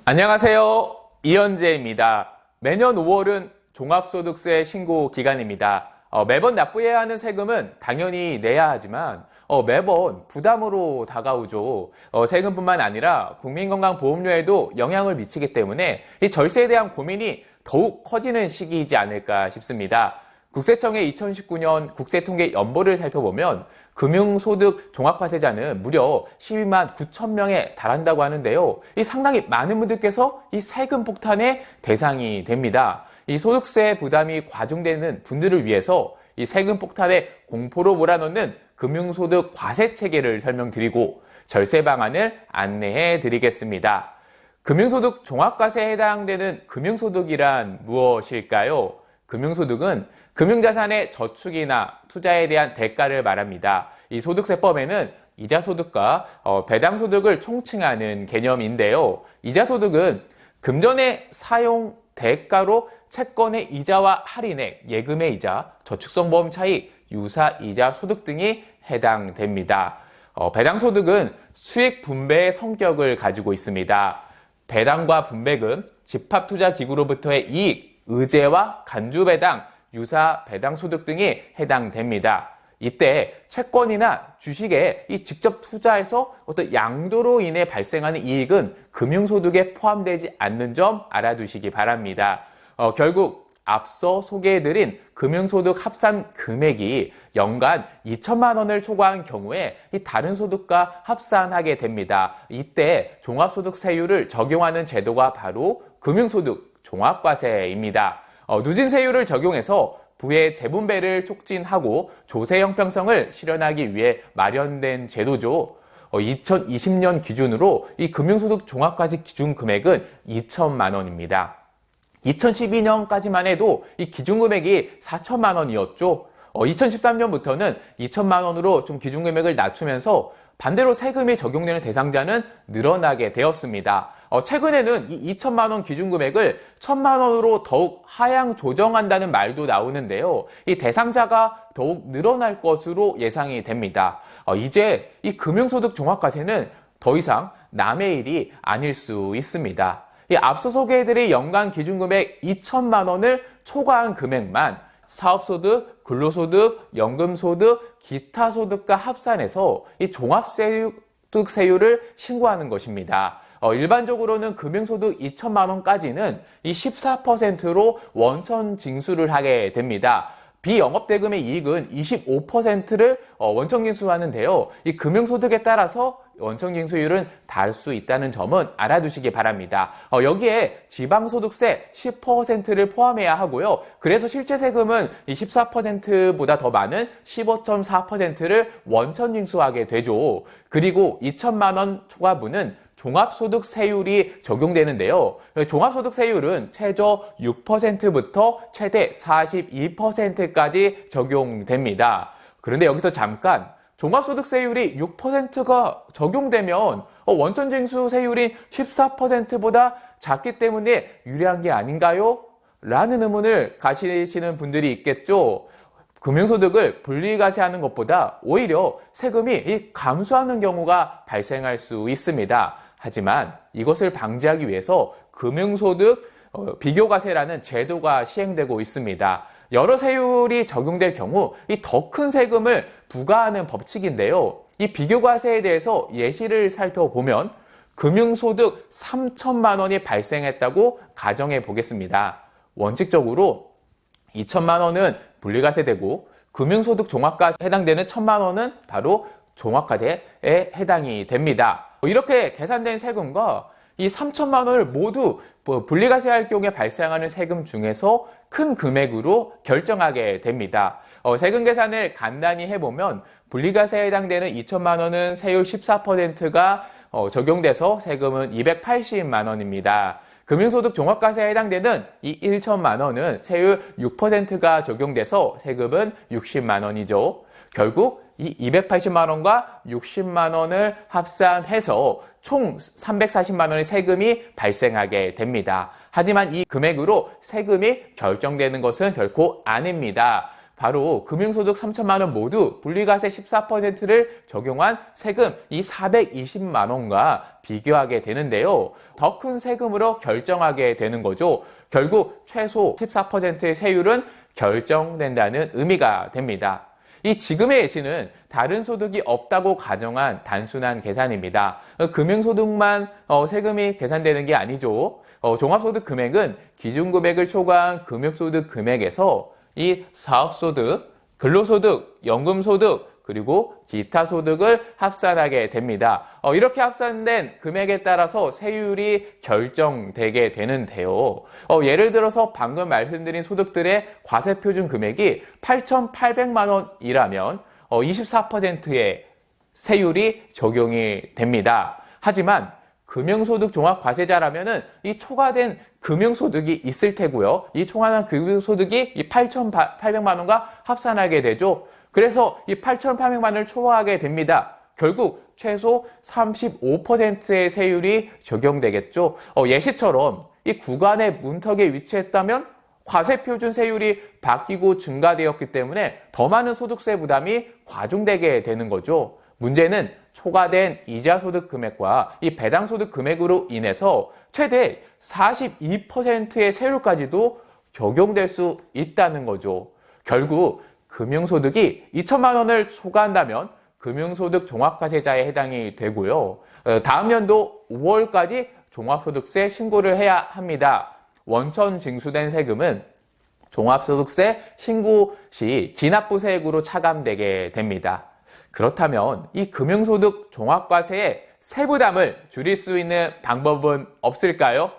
안녕하세요. 이현재입니다. 매년 5월은 종합소득세 신고 기간입니다. 매번 납부해야 하는 세금은 당연히 내야 하지만 매번 부담으로 다가오죠. 세금뿐만 아니라 국민건강보험료에도 영향을 미치기 때문에 이 절세에 대한 고민이 더욱 커지는 시기이지 않을까 싶습니다. 국세청의 2019년 국세통계 연보를 살펴보면 금융소득 종합과세자는 무려 12만 9천 명에 달한다고 하는데요. 이 상당히 많은 분들께서 이 세금 폭탄의 대상이 됩니다. 이 소득세 부담이 과중되는 분들을 위해서 이 세금 폭탄의 공포로 몰아넣는 금융소득 과세 체계를 설명드리고 절세 방안을 안내해 드리겠습니다. 금융소득 종합과세에 해당되는 금융소득이란 무엇일까요? 금융소득은 금융자산의 저축이나 투자에 대한 대가를 말합니다. 이 소득세법에는 이자소득과 배당소득을 총칭하는 개념인데요. 이자소득은 금전의 사용 대가로 채권의 이자와 할인액, 예금의 이자, 저축성보험 차익, 유사이자 소득 등이 해당됩니다. 배당소득은 수익 분배의 성격을 가지고 있습니다. 배당과 분배금, 집합투자기구로부터의 이익, 의제와 간주배당, 유사배당소득 등이 해당됩니다. 이때 채권이나 주식에 이 직접 투자해서 어떤 양도로 인해 발생하는 이익은 금융소득에 포함되지 않는 점 알아두시기 바랍니다. 결국 앞서 소개해드린 금융소득 합산 금액이 연간 2천만 원을 초과한 경우에 이 다른 소득과 합산하게 됩니다. 이때 종합소득세율을 적용하는 제도가 바로 금융소득 종합과세입니다. 누진 세율을 적용해서 부의 재분배를 촉진하고 조세 형평성을 실현하기 위해 마련된 제도죠. 2020년 기준으로 이 금융소득 종합과세 기준 금액은 2천만 원입니다. 2012년까지만 해도 이 기준금액이 4천만 원이었죠. 2013년부터는 2천만 원으로 좀 기준금액을 낮추면서 반대로 세금이 적용되는 대상자는 늘어나게 되었습니다. 최근에는 이 2천만 원 기준금액을 1천만 원으로 더욱 하향 조정한다는 말도 나오는데요. 이 대상자가 더욱 늘어날 것으로 예상이 됩니다. 이제 이 금융소득 종합과세는 더 이상 남의 일이 아닐 수 있습니다. 이 앞서 소개해드린 연간 기준금액 2천만 원을 초과한 금액만 사업소득, 근로소득, 연금소득, 기타 소득과 합산해서 이 종합소득세율을 신고하는 것입니다. 일반적으로는 금융소득 2천만 원까지는 이 14%로 원천 징수를 하게 됩니다. 비영업대금의 이익은 25%를 원천징수하는데요. 이 금융소득에 따라서 원천징수율은 다를 수 있다는 점은 알아두시기 바랍니다. 여기에 지방소득세 10%를 포함해야 하고요. 그래서 실제 세금은 이 14%보다 더 많은 15.4%를 원천징수하게 되죠. 그리고 2천만 원 초과분은 종합소득세율이 적용되는데요. 종합소득세율은 최저 6%부터 최대 42%까지 적용됩니다. 그런데 여기서 잠깐 종합소득세율이 6%가 적용되면 원천징수세율이 14%보다 작기 때문에 유리한 게 아닌가요? 라는 의문을 가지시는 분들이 있겠죠. 금융소득을 분리과세하는 것보다 오히려 세금이 감소하는 경우가 발생할 수 있습니다. 하지만 이것을 방지하기 위해서 금융소득 비교과세라는 제도가 시행되고 있습니다. 여러 세율이 적용될 경우 이 더 큰 세금을 부과하는 법칙인데요. 이 비교과세에 대해서 예시를 살펴보면 금융소득 3천만 원이 발생했다고 가정해 보겠습니다. 원칙적으로 2천만 원은 분리과세되고 금융소득 종합과세에 해당되는 1천만 원은 바로 종합과세에 해당이 됩니다. 이렇게 계산된 세금과 이 3천만 원을 모두 분리과세할 경우에 발생하는 세금 중에서 큰 금액으로 결정하게 됩니다. 세금 계산을 간단히 해보면 분리과세에 해당되는 2천만 원은 세율 14%가 적용돼서 세금은 280만 원입니다. 금융소득 종합과세에 해당되는 이 1천만 원은 세율 6%가 적용돼서 세금은 60만 원이죠. 결국 이 280만 원과 60만 원을 합산해서 총 340만 원의 세금이 발생하게 됩니다. 하지만 이 금액으로 세금이 결정되는 것은 결코 아닙니다. 바로 금융소득 3천만 원 모두 분리과세 14%를 적용한 세금 이 420만 원과 비교하게 되는데요. 더 큰 세금으로 결정하게 되는 거죠. 결국 최소 14%의 세율은 결정된다는 의미가 됩니다. 이 지금의 예시는 다른 소득이 없다고 가정한 단순한 계산입니다. 금융소득만 세금이 계산되는 게 아니죠. 종합소득 금액은 기준금액을 초과한 금융소득 금액에서 이 사업소득, 근로소득, 연금소득, 그리고 기타 소득을 합산하게 됩니다. 이렇게 합산된 금액에 따라서 세율이 결정되게 되는데요. 예를 들어서 방금 말씀드린 소득들의 과세표준 금액이 8,800만 원이라면 24%의 세율이 적용이 됩니다. 하지만 금융소득 종합과세자라면은 이 초과된 금융소득이 있을 테고요. 이 초과한 금융소득이 이 8,800만 원과 합산하게 되죠. 그래서 이 8,800만 원을 초과하게 됩니다. 결국 최소 35%의 세율이 적용되겠죠. 예시처럼 이 구간의 문턱에 위치했다면 과세표준 세율이 바뀌고 증가되었기 때문에 더 많은 소득세 부담이 과중되게 되는 거죠. 문제는 초과된 이자소득 금액과 이 배당소득 금액으로 인해서 최대 42%의 세율까지도 적용될 수 있다는 거죠. 결국 금융소득이 2천만 원을 초과한다면 금융소득 종합과세자에 해당이 되고요. 다음 연도 5월까지 종합소득세 신고를 해야 합니다. 원천 징수된 세금은 종합소득세 신고 시 기납부세액으로 차감되게 됩니다. 그렇다면 이 금융소득 종합과세의 세부담을 줄일 수 있는 방법은 없을까요?